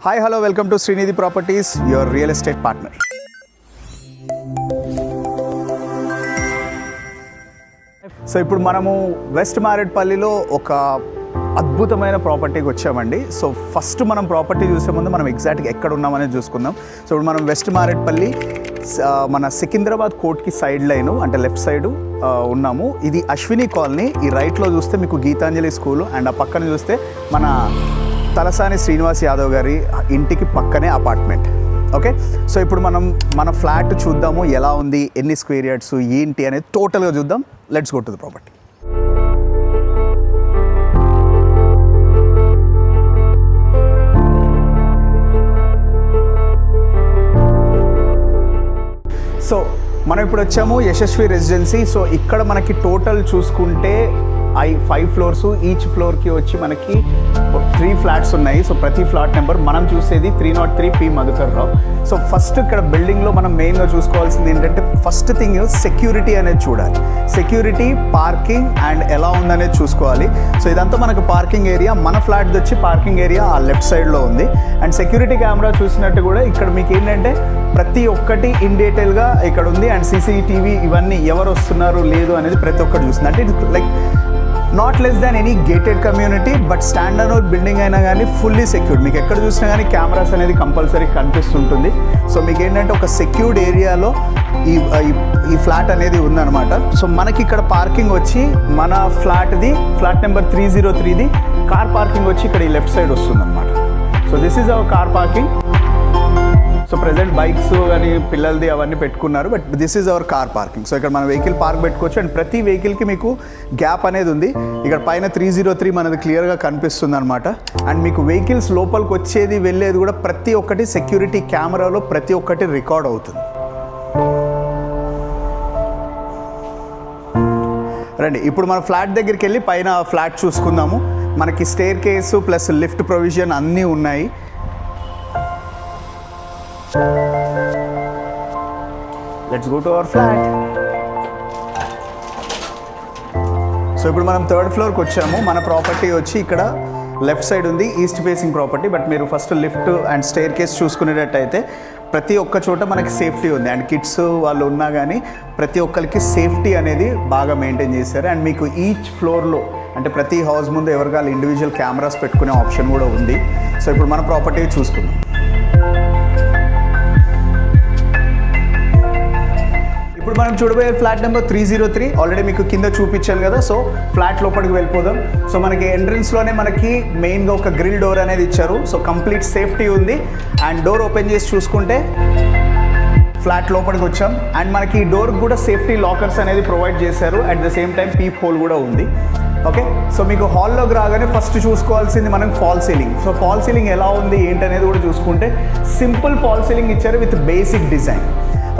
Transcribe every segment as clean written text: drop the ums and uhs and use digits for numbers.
Hi, hello, welcome to Srinidhi Properties, your real estate partner. So ఇప్పుడు మనము west మారేడ్పల్లిలో ఒక అద్భుతమైన ప్రాపర్టీకి వచ్చామండి. సో ఫస్ట్ మనం ప్రాపర్టీ చూసే ముందు మనం ఎగ్జాక్ట్గా ఎక్కడ ఉన్నామనేది చూసుకుందాం. సో ఇప్పుడు మనం వెస్ట్ మారేడ్పల్లి మన సికింద్రాబాద్ కోర్ట్కి సైడ్ లైను అంటే లెఫ్ట్ సైడు ఉన్నాము. ఇది అశ్విని కాలనీ. ఈ రైట్లో చూస్తే మీకు గీతాంజలి స్కూలు అండ్ ఆ పక్కన చూస్తే మన తలసాని శ్రీనివాస్ యాదవ్ గారి ఇంటికి పక్కనే అపార్ట్మెంట్. ఓకే, సో ఇప్పుడు మనం మన ఫ్లాట్ చూద్దాము, ఎలా ఉంది, ఎన్ని స్క్వేర్ యార్డ్స్ ఏంటి అనేది టోటల్గా చూద్దాం. Let's go to the property. So మనం ఇప్పుడు వచ్చాము యశస్వి రెసిడెన్సీ. సో ఇక్కడ మనకి టోటల్ చూసుకుంటే 5 ఫ్లోర్స్, ఈచ్ ఫ్లోర్కి వచ్చి మనకి 3 ఫ్లాట్స్ ఉన్నాయి. సో ప్రతి ఫ్లాట్ నెంబర్ మనం చూసేది 303 పి మధుకర్ రావు. సో ఫస్ట్ ఇక్కడ బిల్డింగ్లో మనం మెయిన్గా చూసుకోవాల్సింది ఏంటంటే ఫస్ట్ థింగ్ సెక్యూరిటీ అనేది చూడాలి. సెక్యూరిటీ, పార్కింగ్ అండ్ ఎలా ఉందనేది చూసుకోవాలి. సో ఇదంతా మనకు పార్కింగ్ ఏరియా. మన ఫ్లాట్ది వచ్చి పార్కింగ్ ఏరియా ఆ లెఫ్ట్ సైడ్లో ఉంది. అండ్ సెక్యూరిటీ కెమెరా చూసినట్టు కూడా ఇక్కడ మీకు ఏంటంటే ప్రతి ఒక్కటి ఇన్ డీటెయిల్గా ఇక్కడ ఉంది. అండ్ సీసీటీవీ ఇవన్నీ ఎవరు వస్తున్నారు లేదు అనేది ప్రతి ఒక్కటి చూస్తుంది. అంటే it like not less than any gated community, but standard building అయినా కానీ ఫుల్లీ సెక్యూర్డ్. మీకు ఎక్కడ చూసినా కానీ కెమెరాస్ అనేది కంపల్సరీ కనిపిస్తుంటుంది. సో మీకు ఏంటంటే ఒక సెక్యూర్డ్ ఏరియాలో ఈ ఫ్లాట్ అనేది ఉందన్నమాట. సో మనకి ఇక్కడ పార్కింగ్ వచ్చి మన ఫ్లాట్ నెంబర్ 303ది కార్ పార్కింగ్ వచ్చి ఇక్కడ ఈ లెఫ్ట్ సైడ్ వస్తుందన్నమాట. So this is our car parking. So present bikes కానీ పిల్లలది అవన్నీ పెట్టుకున్నారు, but this is our car parking. So ఇక్కడ మన వెహికల్ పార్క్ పెట్టుకోవచ్చు. అండ్ ప్రతి వెహికల్కి మీకు గ్యాప్ అనేది ఉంది. ఇక్కడ పైన 303 మనది క్లియర్గా కనిపిస్తుంది అనమాట. అండ్ మీకు వెహికల్స్ లోపలికి వచ్చేది వెళ్ళేది కూడా ప్రతి ఒక్కటి సెక్యూరిటీ కెమెరాలో ప్రతి ఒక్కటి రికార్డ్ అవుతుంది. రండి ఇప్పుడు మన ఫ్లాట్ దగ్గరికి వెళ్ళి పైన ఫ్లాట్ చూసుకుందాము. మనకి staircase plus lift provision అన్నీ ఉన్నాయి. Let's go to our flat. So ఇప్పుడు మనం 3rd ఫ్లోర్కి వచ్చాము. మన ప్రాపర్టీ వచ్చి ఇక్కడ లెఫ్ట్ సైడ్ ఉంది, ఈస్ట్ ఫేసింగ్ ప్రాపర్టీ. బట్ మీరు first lift and staircase చూసుకునేటట్టయితే ప్రతి ఒక్క చోట మనకి సేఫ్టీ ఉంది. అండ్ కిడ్స్ వాళ్ళు ఉన్నా కానీ ప్రతి ఒక్కరికి సేఫ్టీ అనేది బాగా మెయింటైన్ చేశారు. అండ్ మీకు ఈచ్ ఫ్లోర్లో అంటే ప్రతి హౌస్ ముందు ఎవరికాల ఇండివిజువల్ కెమెరాస్ పెట్టుకునే ఆప్షన్ కూడా ఉంది. సో ఇప్పుడు మన ప్రాపర్టీ చూసుకుందాం. ఇప్పుడు మనం చూడబోయే ఫ్లాట్ నెంబర్ 303 ఆల్రెడీ మీకు కింద చూపించాను కదా. సో ఫ్లాట్ లోపలికి వెళ్ళిపోదాం. సో మనకి ఎంట్రన్స్లోనే మనకి మెయిన్గా ఒక గ్రిల్ డోర్ అనేది ఇచ్చారు. సో కంప్లీట్ సేఫ్టీ ఉంది. అండ్ డోర్ ఓపెన్ చేసి చూసుకుంటే ఫ్లాట్ లోపలికి వచ్చాం. అండ్ మనకి ఈ డోర్కి కూడా సేఫ్టీ లాకర్స్ అనేది ప్రొవైడ్ చేశారు. At the same time peep whole కూడా ఉంది. ఓకే, సో మీకు హాల్లోకి రాగానే ఫస్ట్ చూసుకోవాల్సింది మనం fall ceiling. So fall ceiling ఎలా ఉంది ఏంటనేది కూడా చూసుకుంటే సింపుల్ ఫాల్ సీలింగ్ ఇచ్చారు with basic design.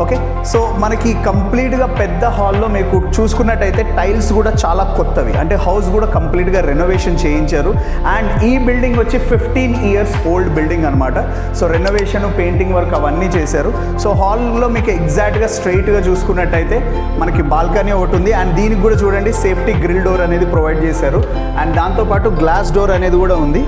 Okay, so మనకి కంప్లీట్గా పెద్ద హాల్లో మీకు చూసుకున్నట్టయితే టైల్స్ కూడా చాలా కొత్తవి, అంటే హౌస్ కూడా కంప్లీట్గా రెనోవేషన్ చేయించారు. అండ్ ఈ బిల్డింగ్ వచ్చి 15 years ఓల్డ్ బిల్డింగ్ అనమాట. సో రెనోవేషన్, పెయింటింగ్ వర్క్ అవన్నీ చేశారు. సో హాల్లో మీకు ఎగ్జాక్ట్గా స్ట్రైట్గా చూసుకున్నట్టయితే మనకి బాల్కనీ ఒకటి ఉంది. అండ్ దీనికి కూడా చూడండి సేఫ్టీ గ్రిల్ డోర్ అనేది ప్రొవైడ్ చేశారు. అండ్ దాంతోపాటు గ్లాస్ డోర్ అనేది కూడా ఉంది.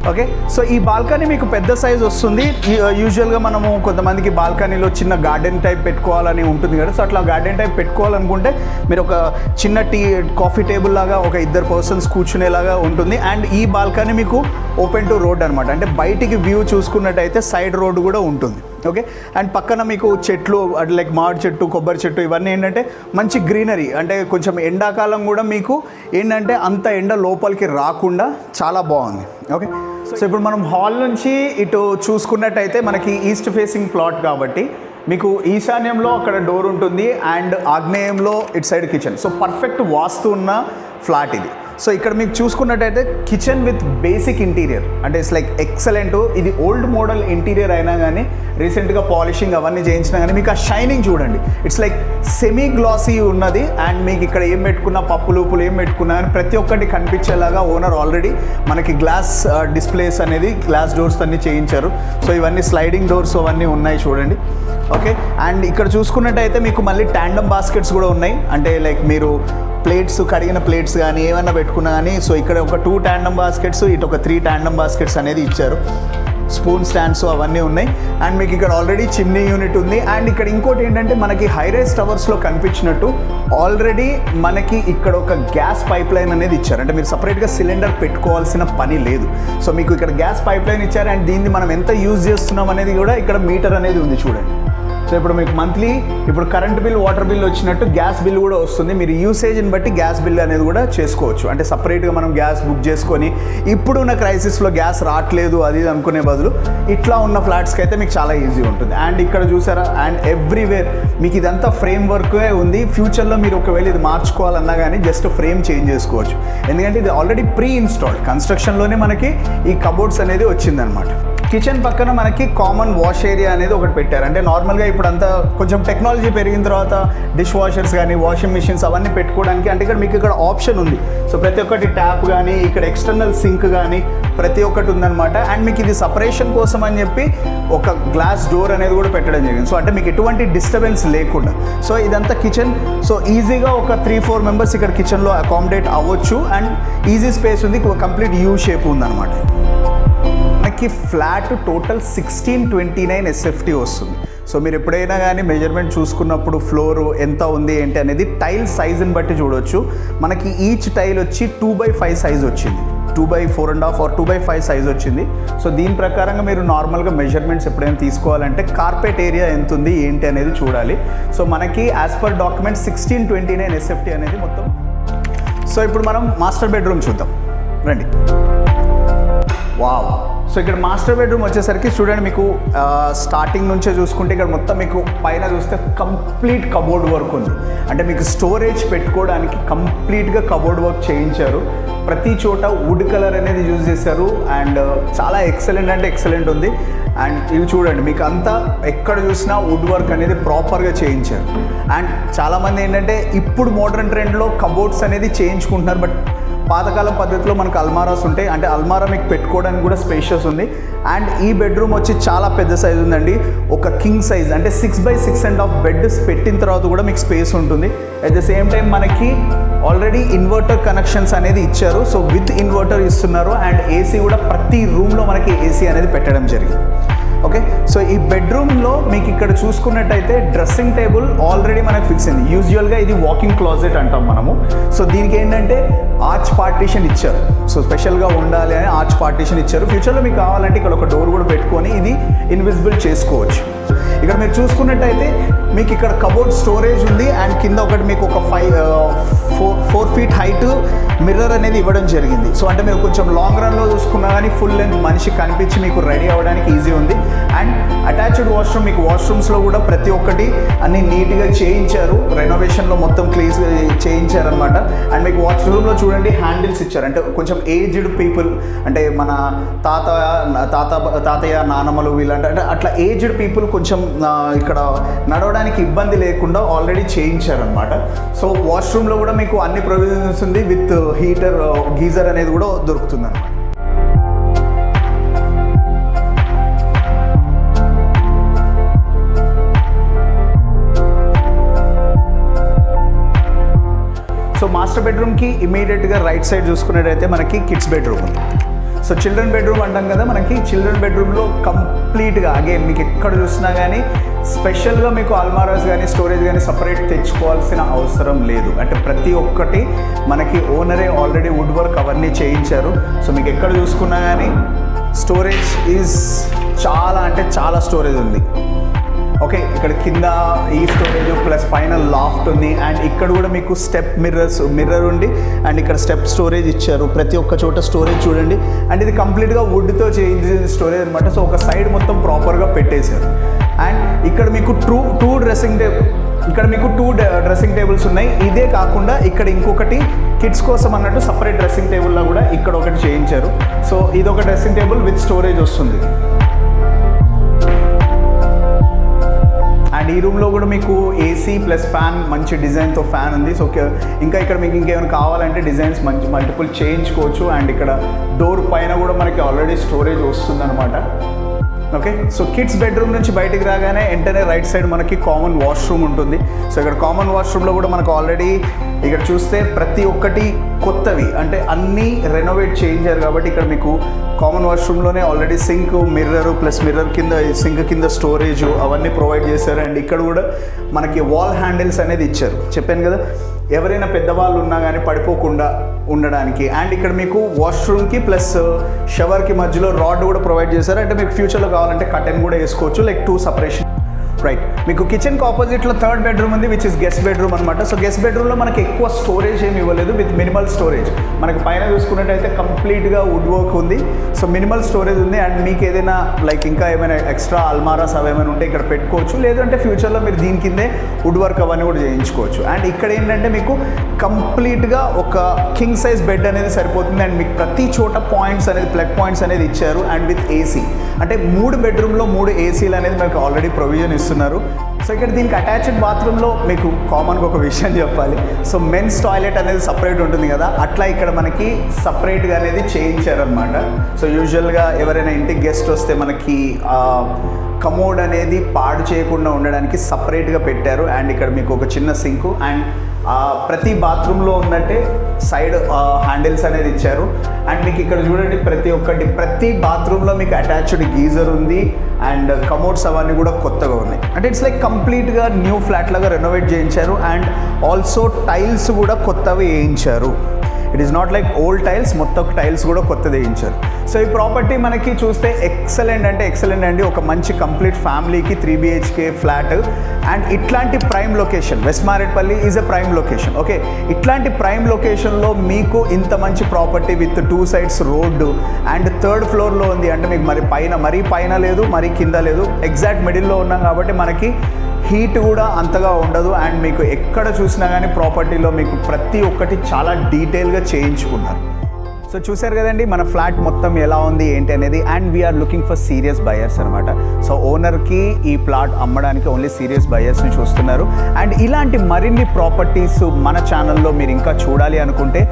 ఓకే, సో ఈ బాల్కనీ మీకు పెద్ద సైజ్ వస్తుంది. యూజువల్గా మనము కొంతమందికి బాల్కనీలో చిన్న గార్డెన్ టైప్ పెట్టుకోవాలని ఉంటుంది కదా. సో అట్లా గార్డెన్ టైప్ పెట్టుకోవాలనుకుంటే మీరు ఒక చిన్న కాఫీ టేబుల్ లాగా ఒక 2 persons కూర్చునేలాగా ఉంటుంది. అండ్ ఈ బాల్కనీ మీకు ఓపెన్ టు రోడ్ అనమాట. అంటే బయటికి వ్యూ చూసుకున్నట్టయితే సైడ్ రోడ్ కూడా ఉంటుంది. ఓకే, అండ్ పక్కన మీకు చెట్లు అంటే లైక్ మామిడి చెట్టు, కొబ్బరి చెట్టు ఇవన్నీ ఏంటంటే మంచి గ్రీనరీ. అంటే కొంచెం ఎండాకాలం కూడా మీకు ఏంటంటే అంత ఎండ లోపలికి రాకుండా చాలా బాగుంది. ఓకే, సో ఇప్పుడు మనం హాల్ నుంచి ఇటు చూసుకున్నట్టయితే మనకి ఈస్ట్ ఫేసింగ్ ప్లాట్ కాబట్టి మీకు ఈశాన్యంలో అక్కడ డోర్ ఉంటుంది. అండ్ ఆగ్నేయంలో ఇటు సైడ్ కిచెన్. సో పర్ఫెక్ట్ వాస్తు ఉన్న ఫ్లాట్ ఇది. సో ఇక్కడ మీకు చూసుకున్నట్టయితే కిచెన్ విత్ బేసిక్ ఇంటీరియర్ అంటే ఇట్స్ లైక్ ఎక్సలెంట్. ఇది ఓల్డ్ మోడల్ ఇంటీరియర్ అయినా కానీ రీసెంట్గా పాలిషింగ్ అవన్నీ చేయించినా కానీ మీకు ఆ షైనింగ్ చూడండి. ఇట్స్ లైక్ సెమీ గ్లాసీ ఉన్నది. అండ్ మీకు ఇక్కడ ఏం పెట్టుకున్నా పప్పులు ఉప్పులు ఏం పెట్టుకున్నా కానీ ప్రతి ఒక్కటి కనిపించేలాగా ఓనర్ ఆల్రెడీ మనకి గ్లాస్ డిస్ప్లేస్ అనేది గ్లాస్ డోర్స్ అన్నీ చేయించారు. సో ఇవన్నీ స్లైడింగ్ డోర్స్ అవన్నీ ఉన్నాయి చూడండి. ఓకే, అండ్ ఇక్కడ చూసుకున్నట్టయితే మీకు మళ్ళీ ట్యాండమ్ బాస్కెట్స్ కూడా ఉన్నాయి. అంటే లైక్ మీరు ప్లేట్స్, కడిగిన ప్లేట్స్ కానీ ఏమైనా పెట్టుకున్నా కానీ. సో ఇక్కడ ఒక 2 ట్యాండమ్ బాస్కెట్స్, ఇటు ఒక 3 ట్యాండమ్ బాస్కెట్స్ అనేది ఇచ్చారు. స్పూన్ స్టాండ్స్ అవన్నీ ఉన్నాయి. అండ్ మీకు ఇక్కడ ఆల్రెడీ చిమ్నీ యూనిట్ ఉంది. అండ్ ఇక్కడ ఇంకోటి ఏంటంటే మనకి హైరైజ్ టవర్స్లో కనిపించినట్టు ఆల్రెడీ మనకి ఇక్కడ ఒక గ్యాస్ పైప్ లైన్ అనేది ఇచ్చారు. అంటే మీరు సపరేట్గా సిలిండర్ పెట్టుకోవాల్సిన పని లేదు. సో మీకు ఇక్కడ గ్యాస్ పైప్ లైన్ ఇచ్చారు. అండ్ దీన్ని మనం ఎంత యూజ్ చేస్తున్నాం అనేది కూడా ఇక్కడ మీటర్ అనేది ఉంది చూడండి. సో ఇప్పుడు మీకు మంత్లీ ఇప్పుడు కరెంట్ బిల్, వాటర్ బిల్ వచ్చినట్టు గ్యాస్ బిల్ కూడా వస్తుంది. మీరు యూసేజ్ని బట్టి గ్యాస్ బిల్ అనేది కూడా చేసుకోవచ్చు. అంటే సపరేట్గా మనం గ్యాస్ బుక్ చేసుకొని ఇప్పుడున్న క్రైసిస్లో గ్యాస్ రావట్లేదు అది అనుకునే బదులు ఇట్లా ఉన్న ఫ్లాట్స్కి అయితే మీకు చాలా ఈజీ ఉంటుంది. అండ్ ఇక్కడ చూసారా, అండ్ ఎవ్రీవేర్ మీకు ఇదంతా ఫ్రేమ్ వర్కే ఉంది. ఫ్యూచర్లో మీరు ఒకవేళ ఇది మార్చుకోవాలన్నా కానీ జస్ట్ ఫ్రేమ్ చేంజ్ చేసుకోవచ్చు. ఎందుకంటే ఇది ఆల్రెడీ ప్రీ ఇన్స్టాల్డ్ కన్స్ట్రక్షన్లోనే మనకి ఈ కబోర్డ్స్ అనేది వచ్చిందనమాట. కిచెన్ పక్కన మనకి కామన్ వాష్ ఏరియా అనేది ఒకటి పెట్టారు. అంటే నార్మల్గా ఇప్పుడు అంతా కొంచెం టెక్నాలజీ పెరిగిన తర్వాత డిష్ వాషర్స్ కానీ వాషింగ్ మిషన్స్ అవన్నీ పెట్టుకోవడానికి అంటే ఇక్కడ మీకు ఇక్కడ ఆప్షన్ ఉంది. సో ప్రతి ఒక్కటి ట్యాప్ కానీ ఇక్కడ ఎక్స్టర్నల్ సింక్ కానీ ప్రతి ఒక్కటి ఉందన్నమాట. అండ్ మీకు ఇది సపరేషన్ కోసం అని చెప్పి ఒక గ్లాస్ డోర్ అనేది కూడా పెట్టడం జరిగింది. సో అంటే మీకు ఎటువంటి డిస్టర్బెన్స్ లేకుండా. సో ఇదంతా కిచెన్. సో ఈజీగా ఒక 3-4 మెంబర్స్ ఇక్కడ కిచెన్లో అకామిడేట్ అవ్వచ్చు. అండ్ ఈజీ స్పేస్ ఉంది, కంప్లీట్ యూ షేప్ ఉందన్నమాట. మనకి ఫ్లాట్ టోటల్ 1629 SFT వస్తుంది. సో మీరు ఎప్పుడైనా కానీ మెజర్మెంట్ చూసుకున్నప్పుడు ఫ్లోర్ ఎంత ఉంది ఏంటి అనేది టైల్ సైజుని బట్టి చూడవచ్చు. మనకి ఈచ్ టైల్ వచ్చి 2x5 సైజ్ వచ్చింది, 2x4.5 ఆర్ 2x5 సైజ్ వచ్చింది. సో దీని ప్రకారంగా మీరు నార్మల్గా మెజర్మెంట్స్ ఎప్పుడైనా తీసుకోవాలంటే కార్పెట్ ఏరియా ఎంత ఉంది ఏంటి అనేది చూడాలి. సో మనకి యాజ్ పర్ డాక్యుమెంట్ 1629 SFT అనేది మొత్తం. సో ఇప్పుడు మనం మాస్టర్ బెడ్రూమ్ చూద్దాం రండి. వావ్. సో ఇక్కడ మాస్టర్ బెడ్రూమ్ వచ్చేసరికి చూడండి, మీకు స్టార్టింగ్ నుంచే చూసుకుంటే ఇక్కడ మొత్తం మీకు పైన చూస్తే కంప్లీట్ కబోర్డ్ వర్క్ ఉంది. అంటే మీకు స్టోరేజ్ పెట్టుకోవడానికి కంప్లీట్గా కబోర్డ్ వర్క్ చేయించారు. ప్రతి చోట వుడ్ కలర్ అనేది యూజ్ చేశారు. అండ్ చాలా ఎక్సలెంట్ అంటే ఎక్సలెంట్ ఉంది. అండ్ ఇవి చూడండి, మీకు అంతా ఎక్కడ చూసినా వుడ్ వర్క్ అనేది ప్రాపర్గా చేయించారు. అండ్ చాలామంది ఏంటంటే ఇప్పుడు మోడర్న్ ట్రెండ్లో కబోర్డ్స్ అనేది చేయించుకుంటున్నారు. బట్ పాతకాలం పద్ధతిలో మనకు అల్మారాస్ ఉంటాయి. అంటే అల్మారా మీకు పెట్టుకోవడానికి కూడా స్పేషియస్ ఉంది. అండ్ ఈ బెడ్రూమ్ వచ్చి చాలా పెద్ద సైజ్ ఉందండి. ఒక కింగ్ సైజ్ అంటే 6x6.5 బెడ్స్ పెట్టిన తర్వాత కూడా మీకు స్పేస్ ఉంటుంది. అట్ ద సేమ్ టైం మనకి ఆల్రెడీ ఇన్వర్టర్ కనెక్షన్స్ అనేది ఇచ్చారు. సో విత్ ఇన్వర్టర్ ఇస్తున్నారు. అండ్ ఏసీ కూడా ప్రతి రూమ్లో మనకి ఏసీ అనేది పెట్టడం జరిగింది. ఓకే. సో ఈ బెడ్రూమ్లో మీకు ఇక్కడ చూసుకున్నట్టయితే డ్రెస్సింగ్ టేబుల్ ఆల్రెడీ మనకు ఫిక్స్ అయింది. యూజువల్గా ఇది వాకింగ్ క్లాజెట్ అంటాం మనము. సో దీనికి ఏంటంటే ఆర్చ్ పార్టీషన్ ఇచ్చారు. సో స్పెషల్గా ఉండాలి అని ఆర్చ్ పార్టీషన్ ఇచ్చారు. ఫ్యూచర్లో మీకు కావాలంటే ఇక్కడ ఒక డోర్ కూడా పెట్టుకొని ఇది ఇన్విజిబుల్ చేసుకోవచ్చు. ఇక్కడ మీరు చూసుకున్నట్టయితే మీకు ఇక్కడ కబోర్డ్ స్టోరేజ్ ఉంది. అండ్ కింద ఒకటి మీకు ఒక 4 ఫీట్ హైట్ మిర్రర్ అనేది ఇవ్వడం జరిగింది. సో అంటే మీరు కొంచెం లాంగ్ రన్లో చూసుకున్నా కానీ ఫుల్ లెంత్ మనిషి కనిపించి మీకు రెడీ అవ్వడానికి ఈజీ ఉంది. అండ్ అటాచ్డ్ వాష్రూమ్, మీకు వాష్రూమ్స్లో కూడా ప్రతి ఒక్కటి అన్ని నీట్గా చేయించారు. రెనోవేషన్లో మొత్తం క్లీజ్ చేయించారనమాట. అండ్ మీకు వాష్రూమ్లో చూడండి హ్యాండిల్స్ ఇచ్చారు. అంటే కొంచెం ఏజ్డ్ పీపుల్, అంటే మన తాతయ్య నానమ్మలు వీళ్ళంటే అంటే అట్లా ఏజ్డ్ పీపుల్ కొంచెం ఇక్కడ నడవడానికి ఇబ్బంది లేకుండా ఆల్రెడీ చేయించారనమాట. సో వాష్రూమ్లో కూడా మీకు అన్ని ప్రొవిజన్స్ ఉంది. విత్ హీటర్, గీజర్ అనేది కూడా దొరుకుతుంది అన్నమాట. సో మాస్టర్ బెడ్రూమ్కి ఇమీడియట్గా రైట్ సైడ్ చూసుకున్నట్టయితే మనకి కిడ్స్ బెడ్రూమ్ ఉంది. సో చిల్డ్రన్ బెడ్రూమ్ అంటాం కదా, మనకి చిల్డ్రన్ బెడ్రూమ్లో కంప్లీట్గా అగైన్ మీకు ఎక్కడ చూసినా కానీ స్పెషల్గా మీకు అల్మారాస్ కానీ స్టోరేజ్ కానీ సపరేట్ తెచ్చుకోవాల్సిన అవసరం లేదు. అంటే ప్రతి ఒక్కటి మనకి ఓనరే ఆల్రెడీ వుడ్ వర్క్ అవన్నీ చేయించారు. సో మీకు ఎక్కడ చూసుకున్నా కానీ స్టోరేజ్ ఈజ్ చాలా అంటే చాలా స్టోరేజ్ ఉంది. ఓకే. ఇక్కడ కింద ఈ స్టోరేజ్ ప్లస్ పైన లాఫ్ట్ ఉంది. అండ్ ఇక్కడ కూడా మీకు స్టెప్ మిర్రర్ ఉంది. అండ్ ఇక్కడ స్టెప్ స్టోరేజ్ ఇచ్చారు. ప్రతి ఒక్క చోట స్టోరేజ్ చూడండి. అండ్ ఇది కంప్లీట్గా వుడ్తో చేయించిన స్టోరేజ్ అనమాట. సో ఒక సైడ్ మొత్తం ప్రాపర్గా పెట్టేశారు. అండ్ ఇక్కడ మీకు టూ డ్రెస్సింగ్ టేబుల్స్ ఉన్నాయి. ఇదే కాకుండా ఇక్కడ ఇంకొకటి కిడ్స్ కోసం అన్నట్టు సపరేట్ డ్రెస్సింగ్ టేబుల్లో కూడా ఇక్కడ ఒకటి చేయించారు. సో ఇది ఒక డ్రెస్సింగ్ టేబుల్ విత్ స్టోరేజ్ వస్తుంది. అండ్ ఈ రూమ్లో కూడా మీకు ఏసీ ప్లస్ ఫ్యాన్, మంచి డిజైన్తో ఫ్యాన్ ఉంది. సో ఇంకా ఇక్కడ మీకు ఇంకేమైనా కావాలంటే డిజైన్స్ మంచి మల్టిపుల్ చేయించుకోవచ్చు. అండ్ ఇక్కడ డోర్ పైన కూడా మనకి ఆల్రెడీ స్టోరేజ్ వస్తుందన్నమాట. ఓకే. సో కిడ్స్ బెడ్రూమ్ నుంచి బయటికి రాగానే వెంటనే రైట్ సైడ్ మనకి కామన్ వాష్రూమ్ ఉంటుంది. సో ఇక్కడ కామన్ వాష్రూమ్లో కూడా మనకు ఆల్రెడీ ఇక్కడ చూస్తే ప్రతి ఒక్కటి కొత్తవి, అంటే అన్నీ రెనోవేట్ చేయించారు కాబట్టి ఇక్కడ మీకు కామన్ వాష్రూమ్లోనే already sink, mirror plus mirror కింద సింక్ కింద స్టోరేజ్ అవన్నీ ప్రొవైడ్ చేశారు. అండ్ ఇక్కడ కూడా మనకి వాల్ హ్యాండిల్స్ అనేది ఇచ్చారు. చెప్పాను కదా, ఎవరైనా పెద్దవాళ్ళు ఉన్నా కానీ పడిపోకుండా ఉండడానికి. అండ్ ఇక్కడ మీకు వాష్రూమ్కి ప్లస్ షవర్కి మధ్యలో రాడ్ కూడా ప్రొవైడ్ చేశారు. అంటే మీకు ఫ్యూచర్లో కావాలంటే కర్టెన్ కూడా వేసుకోవచ్చు, లైక్ 2 సెపరేషన్. రైట్, మీకు కిచెన్కి ఆపోజిట్లో థర్డ్ బెడ్రూమ్ ఉంది, విచ్ ఇస్ గెస్ట్ బెడ్రూమ్ అనమాట. సో గెస్ట్ బెడ్రూమ్లో మనకి ఎక్కువ స్టోరేజ్ ఏమి ఇవ్వలేదు, విత్ మినిమల్ స్టోరేజ్. మనకి పైన చూసుకున్నట్టయితే కంప్లీట్గా వుడ్ వర్క్ ఉంది. సో మినిమల్ స్టోరేజ్ ఉంది. అండ్ మీకు ఏదైనా లైక్ ఇంకా ఏమైనా ఎక్స్ట్రా అల్మారాస్ అవి ఏమైనా ఉంటే ఇక్కడ పెట్టుకోవచ్చు, లేదంటే ఫ్యూచర్లో మీరు దీని కిందే వుడ్ వర్క్ అవన్నీ కూడా చేయించుకోవచ్చు. అండ్ ఇక్కడ ఏంటంటే మీకు కంప్లీట్గా ఒక కింగ్ సైజ్ బెడ్ అనేది సరిపోతుంది. అండ్ మీకు ప్రతి చోట పాయింట్స్ అనేది ప్లగ్ పాయింట్స్ అనేది ఇచ్చారు. అండ్ విత్ ఏసీ, అంటే 3 బెడ్రూమ్లో 3 ఏసీలు అనేది మనకు ఆల్రెడీ ప్రొవిజన్ ఇస్తున్నారు. సో ఇక్కడ దీనికి అటాచ్డ్ బాత్రూంలో మీకు కామన్గా ఒక విషయం చెప్పాలి. సో మెన్స్ టాయిలెట్ అనేది సపరేట్ ఉంటుంది కదా, అట్లా ఇక్కడ మనకి సపరేట్గా అనేది చేయించారనమాట. సో యూజువల్గా ఎవరైనా ఇంటికి గెస్ట్ వస్తే మనకి కమోడ్ అనేది పాడు చేయకుండా ఉండడానికి సపరేట్గా పెట్టారు. అండ్ ఇక్కడ మీకు ఒక చిన్న సింకు అండ్ ప్రతి బాత్రూంలో ఉన్నట్టే సైడ్ హ్యాండిల్స్ అనేది ఇచ్చారు. అండ్ మీకు ఇక్కడ చూడండి ప్రతి బాత్రూంలో మీకు అటాచ్డ్ గీజర్ ఉంది. అండ్ కమోడ్స్ అవన్నీ కూడా కొత్తగా ఉన్నాయి. అంటే ఇట్స్ లైక్ కంప్లీట్గా న్యూ ఫ్లాట్ లాగా రెనోవేట్ చేయించారు. అండ్ ఆల్సో టైల్స్ కూడా కొత్తవి వేయించారు. It is not like old tiles, మొత్తం టైల్స్ కూడా కొత్తది వేయించారు. సో ఈ ప్రాపర్టీ మనకి చూస్తే ఎక్సలెంట్ అండి. ఒక మంచి కంప్లీట్ ఫ్యామిలీకి 3 BHK ఫ్లాట్. అండ్ ఇట్లాంటి prime location, west Marredpally is a prime location. Okay, ఇట్లాంటి ప్రైమ్ లొకేషన్లో మీకు ఇంత మంచి property with 2 sides road and 3rd ఫ్లోర్లో ఉంది. అంటే మీకు మరీ పైన లేదు, మరీ కింద లేదు, ఎగ్జాక్ట్ మిడిల్లో ఉన్నాం కాబట్టి మనకి హీట్ కూడా అంతగా ఉండదు. అండ్ మీకు ఎక్కడ చూసినా కానీ ప్రాపర్టీలో మీకు ప్రతి ఒక్కటి చాలా డీటెయిల్గా చేయించుకున్నారు. సో చూసారు కదండి మన ఫ్లాట్ మొత్తం ఎలా ఉంది ఏంటి అనేది. And we are looking for serious buyers అనమాట. సో ఓనర్కి ఈ ప్లాట్ అమ్మడానికి ఓన్లీ సీరియస్ బయర్స్ని చూస్తున్నారు. అండ్ ఇలాంటి మరిన్ని ప్రాపర్టీస్ మన ఛానల్లో మీరు ఇంకా చూడాలి అనుకుంటే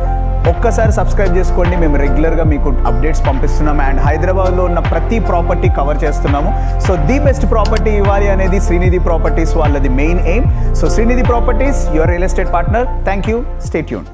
ఒక్కసారి సబ్స్క్రైబ్ చేసుకోండి. మేము రెగ్యులర్గా మీకు అప్డేట్స్ పంపిస్తున్నాము. అండ్ హైదరాబాద్లో ఉన్న ప్రతి ప్రాపర్టీ కవర్ చేస్తున్నాము. సో ది బెస్ట్ ప్రాపర్టీ ఇవ్వాలి అనేది శ్రీనిధి ప్రాపర్టీస్ వాళ్ళది main aim. So Srinidhi properties, your real estate partner. Thank you, stay tuned.